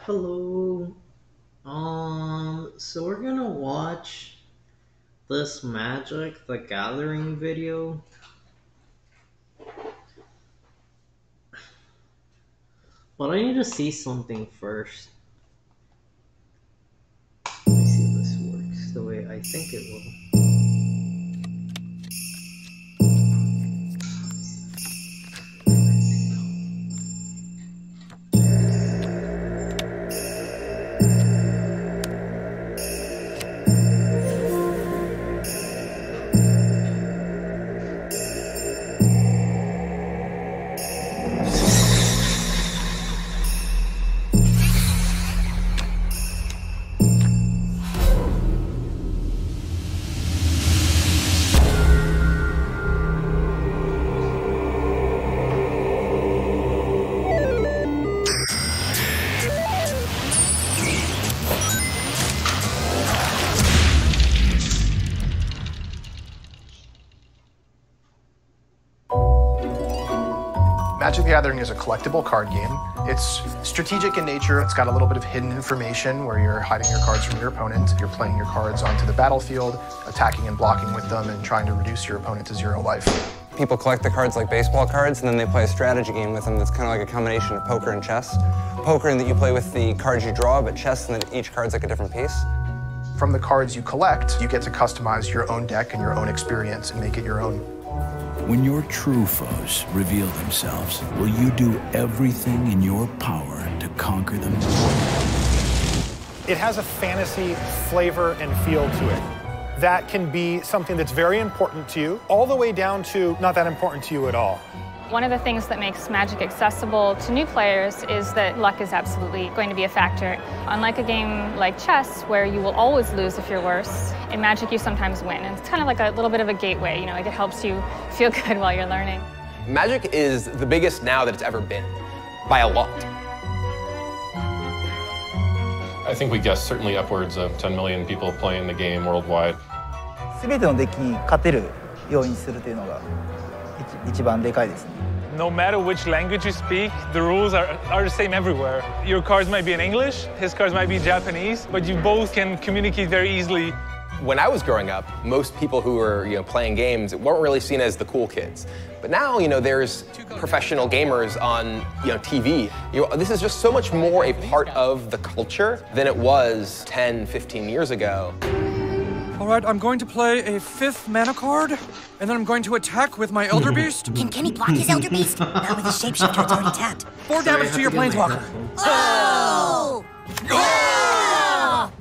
Hello. So we're gonna watch this Magic the Gathering video. But I need to see something first. Let me see if this works the way I think it will. Magic the Gathering is a collectible card game. It's strategic in nature. It's got a little bit of hidden information where you're hiding your cards from your opponent. You're playing your cards onto the battlefield, attacking and blocking with them, and trying to reduce your opponent to 0 life. People collect the cards like baseball cards, and then they play a strategy game with them that's kind of like a combination of poker and chess. Poker in that you play with the cards you draw, but chess in that each card's like a different piece. From the cards you collect, you get to customize your own deck and your own experience and make it your own. When your true foes reveal themselves, will you do everything in your power to conquer them? It has a fantasy flavor and feel to it. That can be something that's very important to you, all the way down to not that important to you at all. One of the things that makes Magic accessible to new players is that luck is absolutely going to be a factor. Unlike a game like chess, where you will always lose if you're worse, in Magic you sometimes win. And it's kind of like a little bit of a gateway, you know, like it helps you feel good while you're learning. Magic is the biggest now that it's ever been, by a lot. I think we guessed certainly upwards of 10 million people playing the game worldwide. 全てのデッキに勝てるようにするというのが一番でかいですね。No matter which language you speak, the rules are the same everywhere. Your cards might be in English, his cards might be Japanese, but you both can communicate very easily. When I was growing up, most people who were playing games weren't really seen as the cool kids. But now, there's professional gamers on TV. This is just so much more a part of the culture than it was 10, 15 years ago. All right, I'm going to play a 5th mana card, and then I'm going to attack with my Elder Beast. Can Kenny block his Elder Beast? Not with his Shapeshifter, it's already tapped. 4 damage to your Planeswalker. Oh!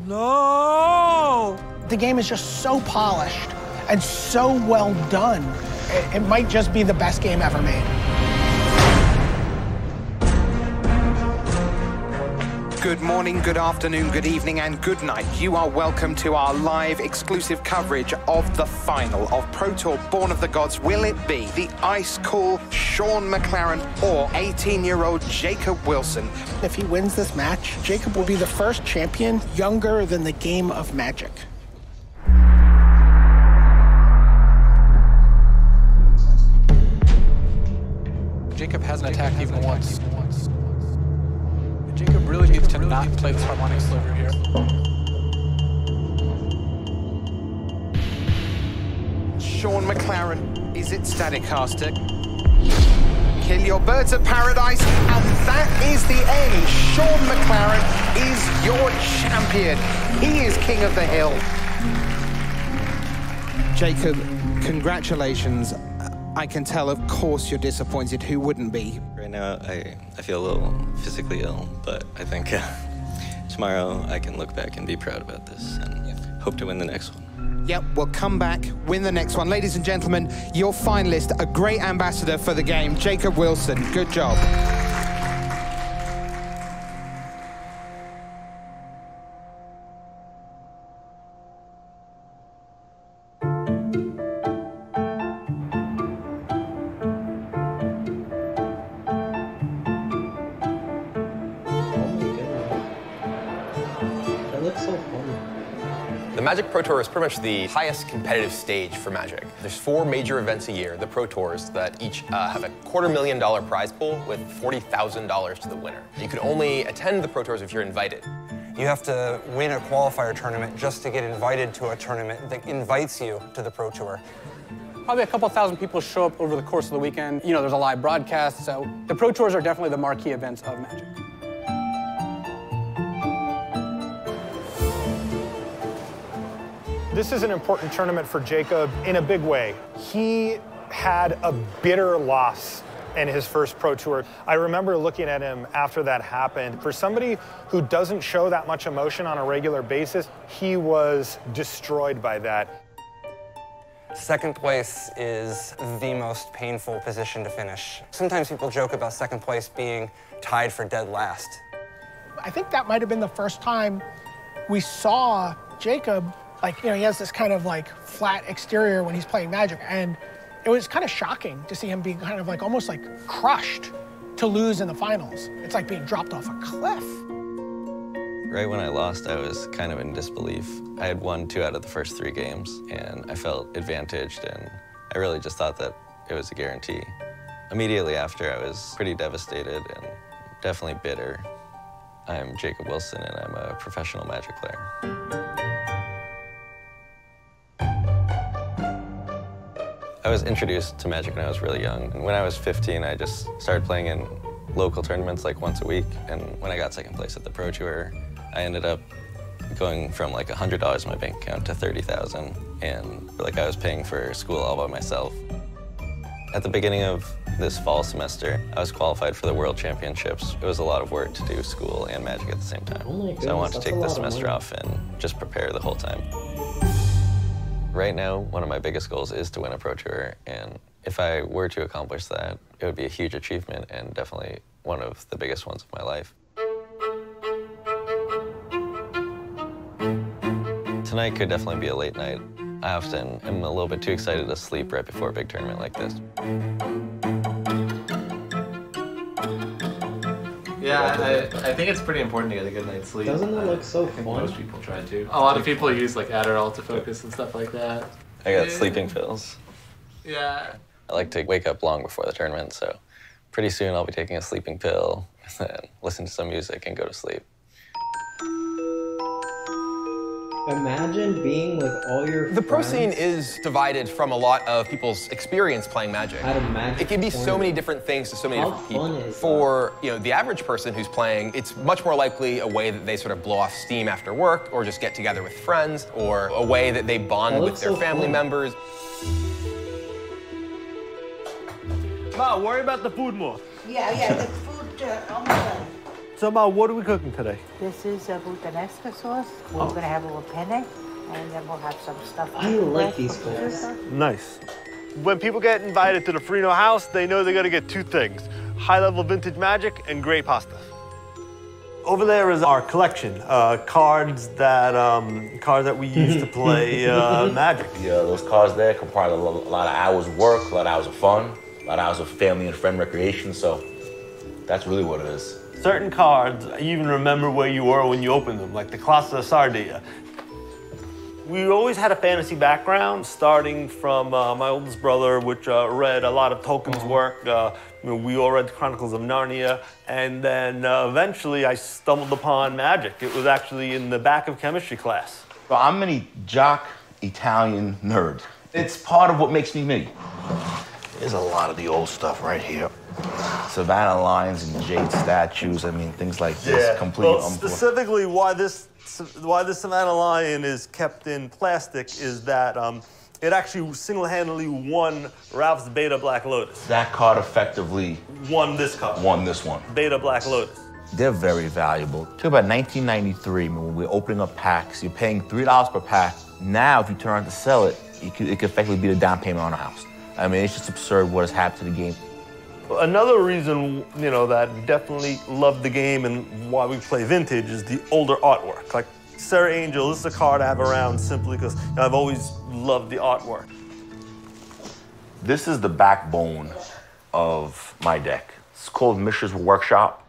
No! The game is just so polished and so well done. It might just be the best game ever made. Good morning, good afternoon, good evening, and good night. You are welcome to our live exclusive coverage of the final of Pro Tour Born of the Gods. Will it be the ice-cool Sean McLaren or 18-year-old Jacob Wilson? If he wins this match, Jacob will be the first champion younger than the game of Magic. Jacob hasn't attacked even once. Jacob really needs to not play this harmonic sliver here. Sean McLaren, is it Staticaster? Kill your birds of paradise, and that is the end. Sean McLaren is your champion. He is king of the hill. Jacob, congratulations. I can tell, of course, you're disappointed. Who wouldn't be? Right now, I feel a little physically ill, but I think tomorrow I can look back and be proud about this and hope to win the next one. Yep, we'll come back, win the next one. Ladies and gentlemen, your finalist, a great ambassador for the game, Jacob Wilson. Good job. The Magic Pro Tour is pretty much the highest competitive stage for Magic. There's 4 major events a year, the Pro Tours, that each have a $250,000 prize pool with $40,000 to the winner. You can only attend the Pro Tours if you're invited. You have to win a qualifier tournament just to get invited to a tournament that invites you to the Pro Tour. Probably a couple thousand people show up over the course of the weekend. You know, there's a live broadcast, so the Pro Tours are definitely the marquee events of Magic. This is an important tournament for Jacob in a big way. He had a bitter loss in his first Pro Tour. I remember looking at him after that happened. For somebody who doesn't show that much emotion on a regular basis, he was destroyed by that. Second place is the most painful position to finish. Sometimes people joke about second place being tied for dead last. I think that might have been the first time we saw Jacob, like, you know, he has this kind of like flat exterior when he's playing Magic, and it was kind of shocking to see him being kind of like almost like crushed to lose in the finals. It's like being dropped off a cliff. Right when I lost, I was kind of in disbelief. I had won 2 out of the first 3 games, and I felt advantaged, and I really just thought that it was a guarantee. Immediately after, I was pretty devastated and definitely bitter. I'm Jacob Wilson, and I'm a professional Magic player. I was introduced to Magic when I was really young. And when I was 15, I just started playing in local tournaments like once a week. And when I got second place at the Pro Tour, I ended up going from like $100 in my bank account to $30,000. And like I was paying for school all by myself. At the beginning of this fall semester, I was qualified for the World Championships. It was a lot of work to do school and Magic at the same time. So I wanted to take the semester off and just prepare the whole time. Right now, one of my biggest goals is to win a Pro Tour, and if I were to accomplish that, it would be a huge achievement and definitely one of the biggest ones of my life. Tonight could definitely be a late night. I often am a little bit too excited to sleep right before a big tournament like this. Yeah, I think it's pretty important to get a good night's sleep. Doesn't it look so fun? Most people try to. A lot of people use like Adderall to focus and stuff like that. I got sleeping pills. Yeah. I like to wake up long before the tournament, so pretty soon I'll be taking a sleeping pill and then listen to some music and go to sleep. Imagine being with all your friends. The pro scene is divided from a lot of people's experience playing Magic. It can be so many different things to so many different people. For the average person who's playing, it's much more likely a way that they sort of blow off steam after work, or just get together with friends, or a way that they bond with their family members. Ma, worry about the food more. Yeah, the food almost done. So, Ma, what are we cooking today? This is a Buttanesca sauce. We're going to have a little penne, and then we'll have some stuff. I like these foods. Nice. When people get invited to the Farino house, they know they're going to get 2 things: high-level vintage Magic and great pasta. Over there is our collection, cards that we use to play Magic. Yeah, those cards there comprise a lot of hours of work, a lot of hours of fun, a lot of hours of family and friend recreation, so that's really what it is. Certain cards, you even remember where you were when you opened them, like the Classe Sardia. We always had a fantasy background, starting from my oldest brother, which read a lot of Tolkien's work. We all read the Chronicles of Narnia, and then eventually I stumbled upon Magic. It was actually in the back of chemistry class. Well, I'm a jock Italian nerd. It's part of what makes me me. There's a lot of the old stuff right here. Savannah lines and jade statues, I mean, things like this. Yeah, Completely well, specifically why this Savannah lion is kept in plastic is that it actually single-handedly won Ralph's Beta Black Lotus. That card effectively won this card. Won this one. Beta Black Lotus. They're very valuable. Talk about 1993, when we were opening up packs, you're paying $3 per pack. Now, if you turn around to sell it, it could effectively be the down payment on a house. I mean, it's just absurd what has happened to the game. Another reason, that definitely love the game and why we play vintage is the older artwork. Like Serra Angel, this is a card I have around simply because I've always loved the artwork. This is the backbone of my deck. It's called Mishra's Workshop.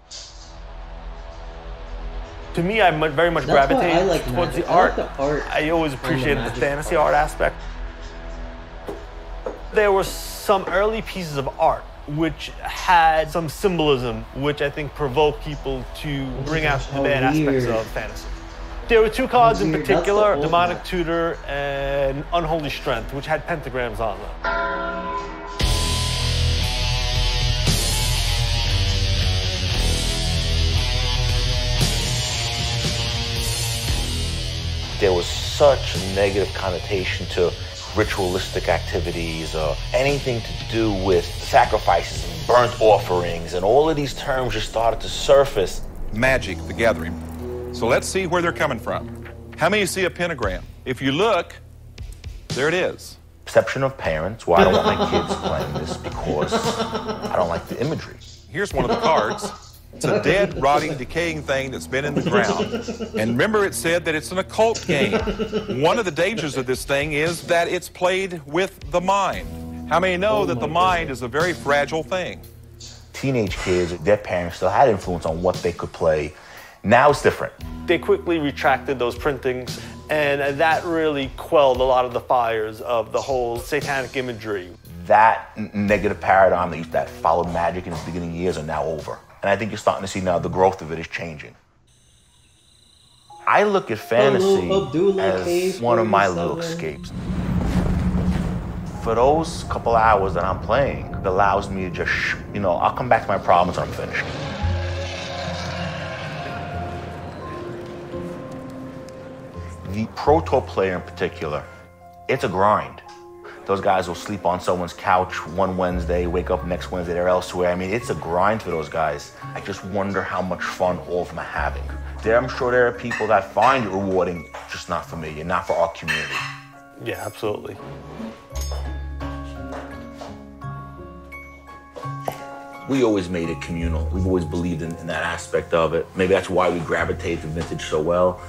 To me, I very much That's why gravitate I like towards Magic. the I art. like the art I always on the appreciated the Magic fantasy part. art aspect. There were some early pieces of art which had some symbolism, which I think provoked people to bring out the bad aspects of fantasy. There were two cards in Weird. particular, That's the old Demonic one. Tutor and Unholy Strength, which had pentagrams on them. There was such a negative connotation to ritualistic activities or anything to do with sacrifices and burnt offerings, and all of these terms just started to surface. Magic, the Gathering. So let's see where they're coming from. How many see a pentagram? If you look, there it is. Perception of parents, why I don't want my kids playing this because I don't like the imagery. Here's one of the cards. It's a dead, rotting, decaying thing that's been in the ground. And remember, it said that it's an occult game. One of the dangers of this thing is that it's played with the mind. How many know that the mind is a very fragile thing? Teenage kids, their parents still had influence on what they could play. Now it's different. They quickly retracted those printings, and that really quelled a lot of the fires of the whole satanic imagery. That negative paradigm that followed Magic in its beginning years are now over. And I think you're starting to see now the growth of it is changing. I look at fantasy as one of my little escapes. For those couple hours that I'm playing, it allows me to just, I'll come back to my problems when I'm finished. The Pro Tour player in particular, it's a grind. Those guys will sleep on someone's couch one Wednesday, wake up next Wednesday, they're elsewhere. I mean, it's a grind for those guys. I just wonder how much fun all of them are having. I'm sure there are people that find it rewarding, just not for me and not for our community. Yeah, absolutely. We always made it communal. We've always believed in that aspect of it. Maybe that's why we gravitate to vintage so well.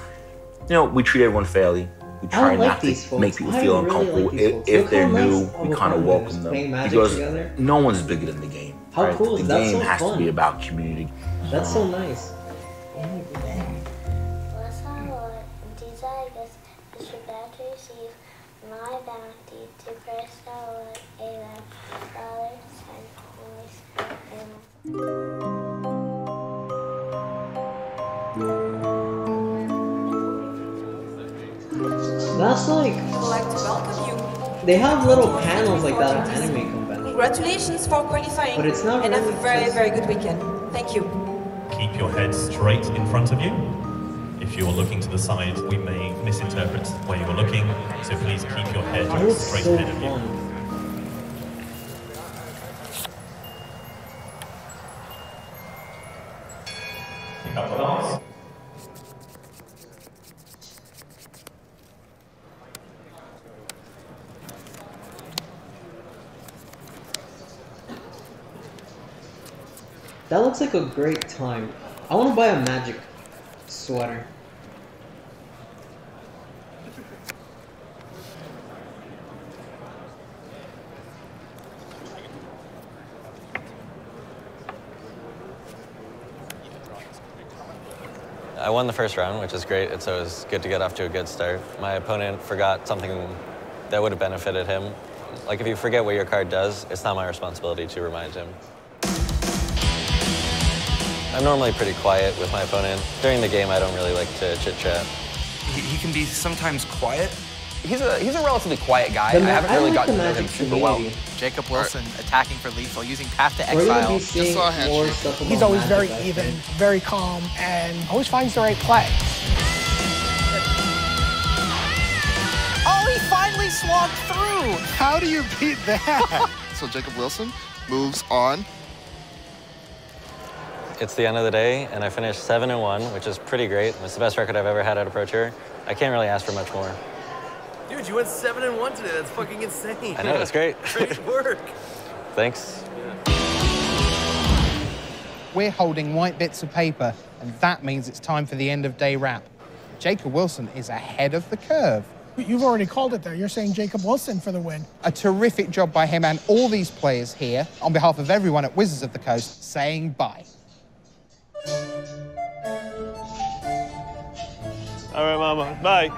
We treat everyone fairly. We try not to make people feel uncomfortable. If they're new, we kind of welcome them. Because no one's bigger than the game. How cool is that? The game has to be about community. That's so nice. That's like, I'd like to welcome you. they have little panels like that at anime conventions. Congratulations for qualifying. But it's not and really have a very, very good weekend. Thank you. Keep your head straight in front of you. If you're looking to the side, we may misinterpret where you're looking, so please keep your head straight ahead of you. Pick up the cards. That looks like a great time. I want to buy a Magic sweater. I won the first round, which is great. It's always good to get off to a good start. My opponent forgot something that would have benefited him. Like, if you forget what your card does, it's not my responsibility to remind him. I'm normally pretty quiet with my opponent. During the game, I don't really like to chit-chat. He can be sometimes quiet. He's a relatively quiet guy. I haven't really gotten to know him super well. Jacob Wilson attacking for lethal, using Path to Exile. Just saw a He's always very even, very calm, and always finds the right play. Oh, he finally swamped through! How do you beat that? So Jacob Wilson moves on. It's the end of the day, and I finished 7-1, which is pretty great. It's the best record I've ever had at a Pro Tour. I can't really ask for much more. Dude, you went 7-1 today. That's fucking insane. I know, it's great. Great work. Thanks. We're holding white bits of paper, and that means it's time for the end of day wrap. Jacob Wilson is ahead of the curve. You've already called it there. You're saying Jacob Wilson for the win. A terrific job by him and all these players here, on behalf of everyone at Wizards of the Coast, saying bye. Mama. Bye.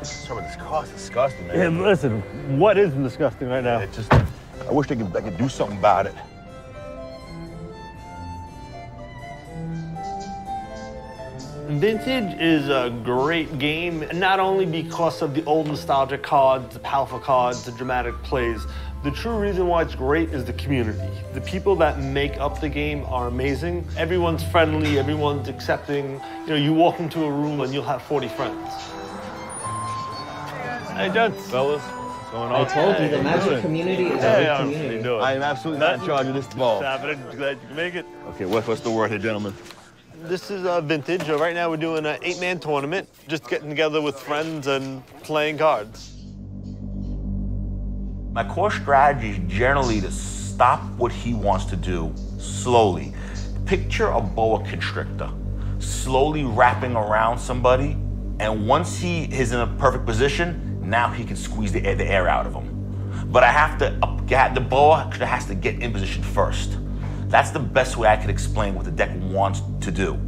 Sorry about this car. It's disgusting, man. Yeah, listen, what isn't disgusting right now? It just, I wish I could do something about it. Vintage is a great game, not only because of the old nostalgic cards, the powerful cards, the dramatic plays. The true reason why it's great is the community. The people that make up the game are amazing. Everyone's friendly, everyone's accepting. You know, you walk into a room and you'll have 40 friends. Hey, gents. Fellas, what's going on? I told you, the Magic community is a big community. I am absolutely not in charge of this ball. Happening. Glad you can make it. Okay, what's the word here, gentlemen? This is Vintage. Right now we're doing an 8-man tournament, just getting together with friends and playing cards. My core strategy is generally to stop what he wants to do slowly. Picture a boa constrictor slowly wrapping around somebody, and once he is in a perfect position, now he can squeeze the air out of him. But I have to get the boa has to get in position first. That's the best way I could explain what the deck wants to do.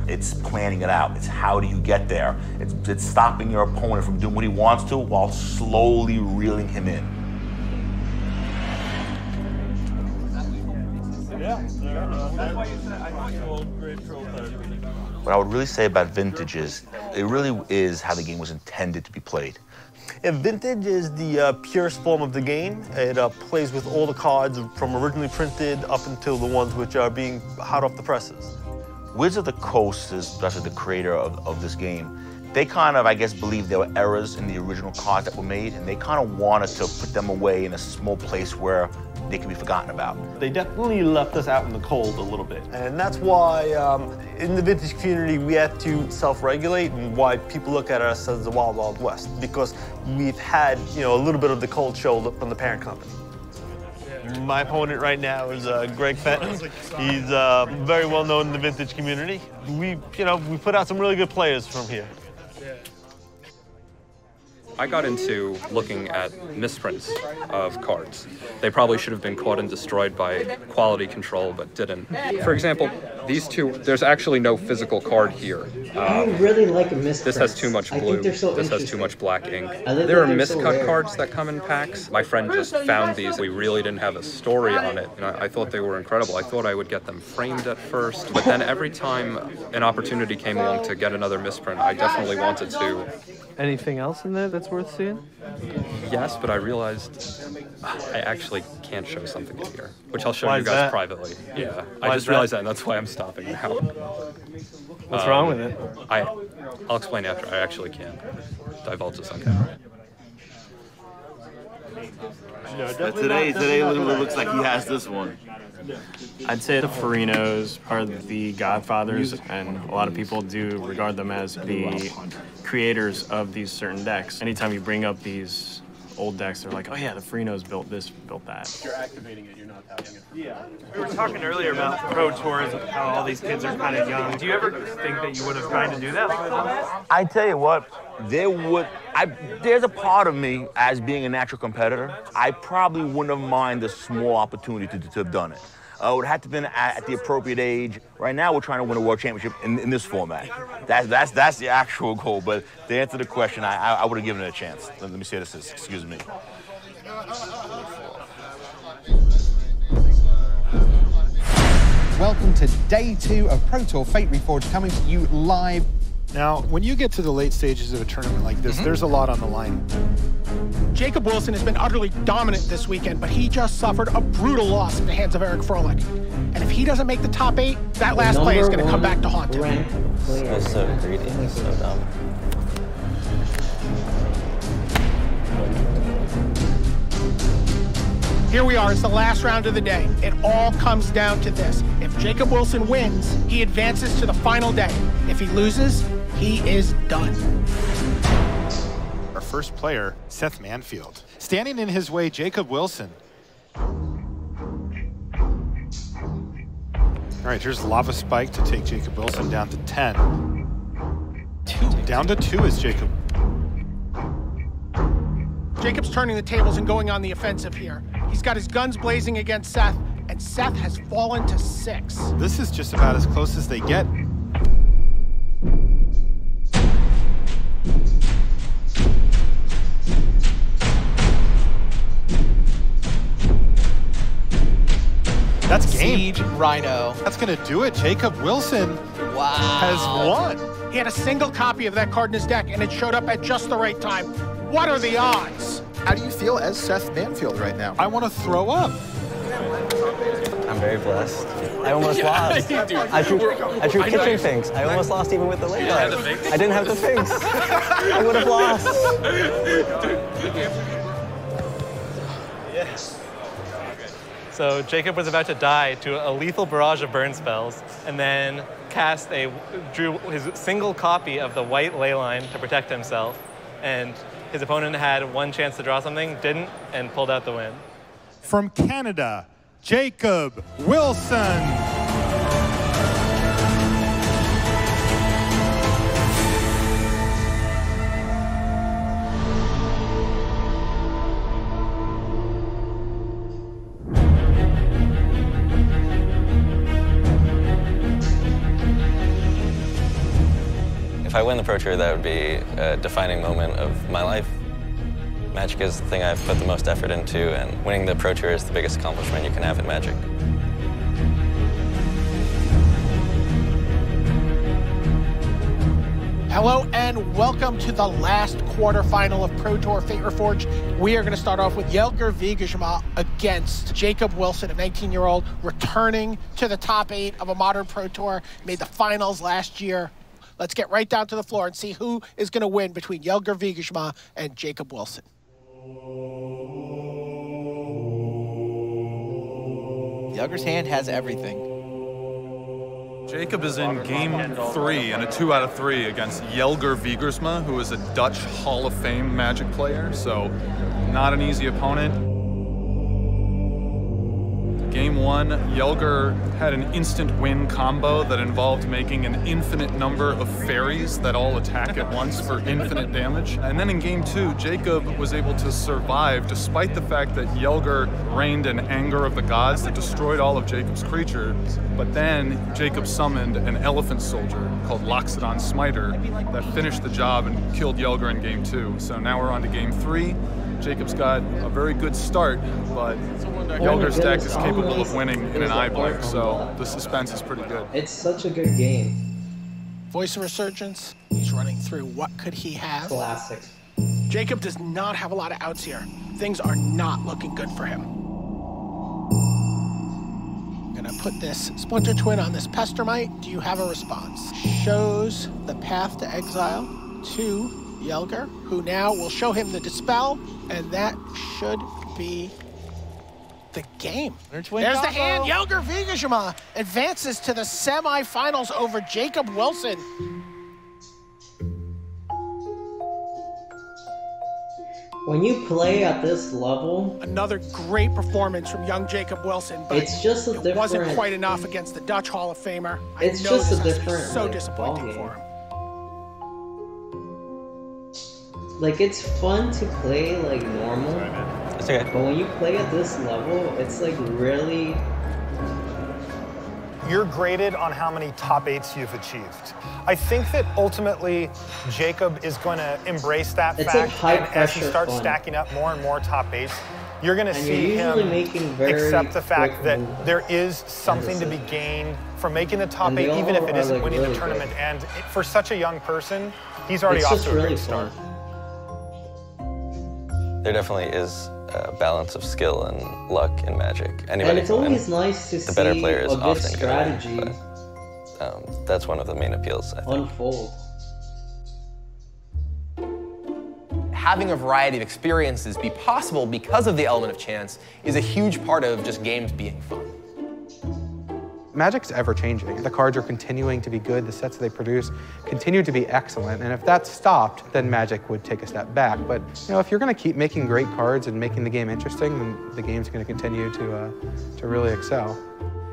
It's planning it out. It's how do you get there. It's stopping your opponent from doing what he wants to while slowly reeling him in. What I would really say about Vintage is, it really is how the game was intended to be played. And Vintage is the purest form of the game. It plays with all the cards from originally printed up until the ones which are being hot off the presses. Wizards of the Coast is the creator of this game. They kind of, I guess, believed there were errors in the original cards that were made, and they kind of wanted to put them away in a small place where they could be forgotten about. They definitely left us out in the cold a little bit. And that's why in the Vintage community, we had to self-regulate, and why people look at us as the Wild Wild West, because we've had, you know, a little bit of the cold shoulder from the parent company. My opponent right now is Greg Fenton. He's very well known in the Vintage community. We put out some really good players from here. I got into looking at misprints of cards. They probably should have been caught and destroyed by quality control, but didn't. For example, these two, there's actually no physical card here. I really like a misprint. This has too much blue. This has too much black ink. There are miscut cards that come in packs. My friend just found these. We really didn't have a story on it, and I thought they were incredible. I thought I would get them framed at first, but then every time an opportunity came along to get another misprint, I definitely wanted to. Anything else in there that's worth seeing? Yes, but I realized I actually can't show something in here, which I'll show Why you is guys that? privately. Yeah, Why I is just realized that, and that's why I'm stopping now. What's wrong with it? I'll explain after. I actually can't divulge this on camera. Today it literally looks like he has this one. I'd say the Farinos are the godfathers, and a lot of people do regard them as the creators of these certain decks. Anytime you bring up these old decks, they're like, oh yeah, the Farinos built this, built that. You're activating it, you're not tapping it. Yeah. We were talking earlier about Pro Tours, how all these kids are kind of young. Do you ever think that you would have tried to do that? I tell you what, there's a part of me, as being a natural competitor, I probably wouldn't have minded a small opportunity to have done it. It would have to have been at the appropriate age. Right now, we're trying to win a world championship in this format. That's the actual goal. But to answer the question, I would have given it a chance. Let me say this. Excuse me. Welcome to day 2 of Pro Tour Fate Reforged, coming to you live. Now, when you get to the late stages of a tournament like this, there's a lot on the line. Jacob Wilson has been utterly dominant this weekend, but he just suffered a brutal loss at the hands of Eric Froelich. And if he doesn't make the top 8, that last play is going to come back to haunt him. That's so greedy. That's so dumb. Here we are, it's the last round of the day. It all comes down to this. If Jacob Wilson wins, he advances to the final day. If he loses, he is done. Our first player, Seth Manfield. Standing in his way, Jacob Wilson. All right, here's Lava Spike to take Jacob Wilson down to 10. Down to 2 is Jacob. Jacob's turning the tables and going on the offensive here. He's got his guns blazing against Seth, and Seth has fallen to 6. This is just about as close as they get. That's game. Siege Rhino. That's gonna do it. Jacob Wilson has won. He had a single copy of that card in his deck, and it showed up at just the right time. What are the odds? How do you feel as Seth Manfield right now? I want to throw up. I'm very blessed. I almost lost. I drew kitchen finks. I almost lost even with the late card. I didn't have the finks. I would have lost. Yes. So Jacob was about to die to a lethal barrage of burn spells, and then drew his single copy of the white ley line to protect himself, and his opponent had one chance to draw something, didn't, and pulled out the win. From Canada, Jacob Wilson. If I win the Pro Tour, that would be a defining moment of my life. Magic is the thing I've put the most effort into, and winning the Pro Tour is the biggest accomplishment you can have in Magic. Hello and welcome to the last quarterfinal of Pro Tour Fate Reforged. We are going to start off with Jelger Wiegersma against Jacob Wilson, a 19-year-old returning to the top 8 of a modern Pro Tour, made the finals last year. Let's get right down to the floor and see who is going to win between Jelger Wiegersma and Jacob Wilson. Jelger's hand has everything. Jacob is in game 3 and a 2 out of 3 against Jelger Wiegersma, who is a Dutch Hall of Fame Magic player, so not an easy opponent. Game 1, Jelger had an instant win combo that involved making an infinite number of fairies that all attack at once for infinite damage. And then in Game 2, Jacob was able to survive despite the fact that Jelger rained an anger of the gods that destroyed all of Jacob's creatures. But then Jacob summoned an elephant soldier called Loxodon Smiter that finished the job and killed Jelger in Game 2. So now we're on to Game 3. Jacob's got a very good start, but Jelger's deck is capable of winning in an eye blink, so the suspense is pretty good. It's such a good game. Voice of Resurgence, he's running through what could he have. Classic. Jacob does not have a lot of outs here. Things are not looking good for him. I'm gonna put this Splinter Twin on this Pestermite. Do you have a response? Shows the path to exile to Jelger, who now will show him the Dispel, and that should be the game. There's the hand. Jelger Wiegersma advances to the semifinals over Jacob Wilson. When you play at this level, another great performance from young Jacob Wilson, but it's just a different, it wasn't quite enough against the Dutch Hall of Famer. It's just a different, so disappointing for him. Like, it's fun to play like normal. It's okay. But when you play at this level, it's like really... You're graded on how many top 8s you've achieved. I think that ultimately Jacob is going to embrace that fact, and as he starts stacking up more and more top 8s, you're going to see him accept the fact that there is something to be gained from making the top 8, even if it isn't winning the tournament. And for such a young person, he's already off to a great start. There definitely is a balance of skill and luck in Magic. Anybody and it's always nice to see the better player is a good often strategy good, but that's one of the main appeals, I think. Unfold. Having a variety of experiences be possible because of the element of chance is a huge part of just games being fun. Magic's ever-changing. The cards are continuing to be good, the sets they produce continue to be excellent, and if that stopped, then Magic would take a step back. But you know, if you're going to keep making great cards and making the game interesting, then the game's going to continue to really excel.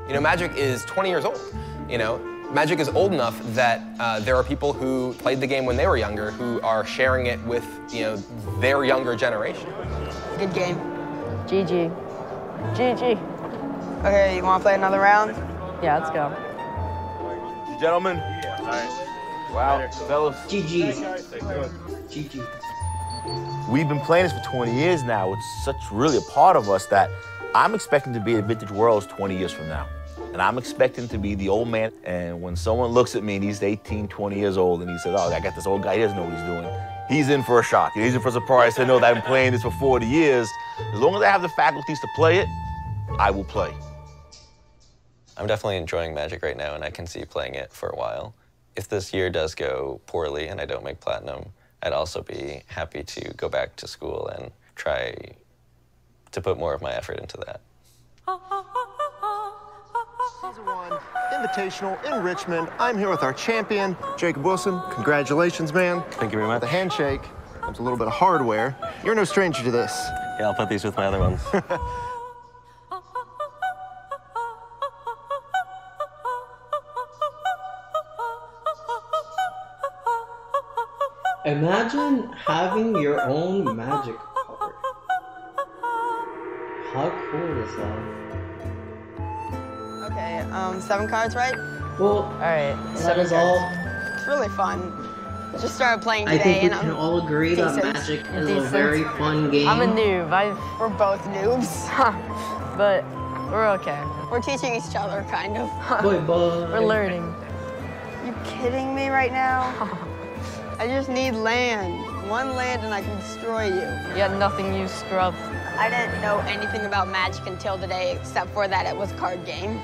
You know, Magic is 20 years old. You know, Magic is old enough that there are people who played the game when they were younger who are sharing it with, you know, their younger generation. Good game. GG. GG. Okay, you want to play another round? Yeah, let's go. Gentlemen. Wow, fellas. GG. GG. We've been playing this for 20 years now. It's such really a part of us that I'm expecting to be at Vintage Worlds 20 years from now. And I'm expecting to be the old man. And when someone looks at me and he's 18, 20 years old and he says, oh, I got this old guy, he doesn't know what he's doing. He's in for a shock. He's in for a surprise. I know that I've been playing this for 40 years. As long as I have the faculties to play it, I will play. I'm definitely enjoying Magic right now, and I can see playing it for a while. If this year does go poorly and I don't make Platinum, I'd also be happy to go back to school and try to put more of my effort into that. Season 1 Invitational in Richmond. I'm here with our champion, Jacob Wilson. Congratulations, man. Thank you very much. The handshake comes a little bit of hardware. You're no stranger to this. Yeah, I'll put these with my other ones. Imagine having your own Magic card. How cool is that? Okay, 7 cards, right? Well, alright. that is all. It's really fun. Just started playing I today, think we and can all agree that decent. Magic is a very fun game. I'm a noob. We're both noobs. But we're okay. We're teaching each other, kind of. Boy, boy. We're learning. You kidding me right now? I just need land. 1 land and I can destroy you. You got nothing, you scrub. I didn't know anything about Magic until today, except for that it was a card game.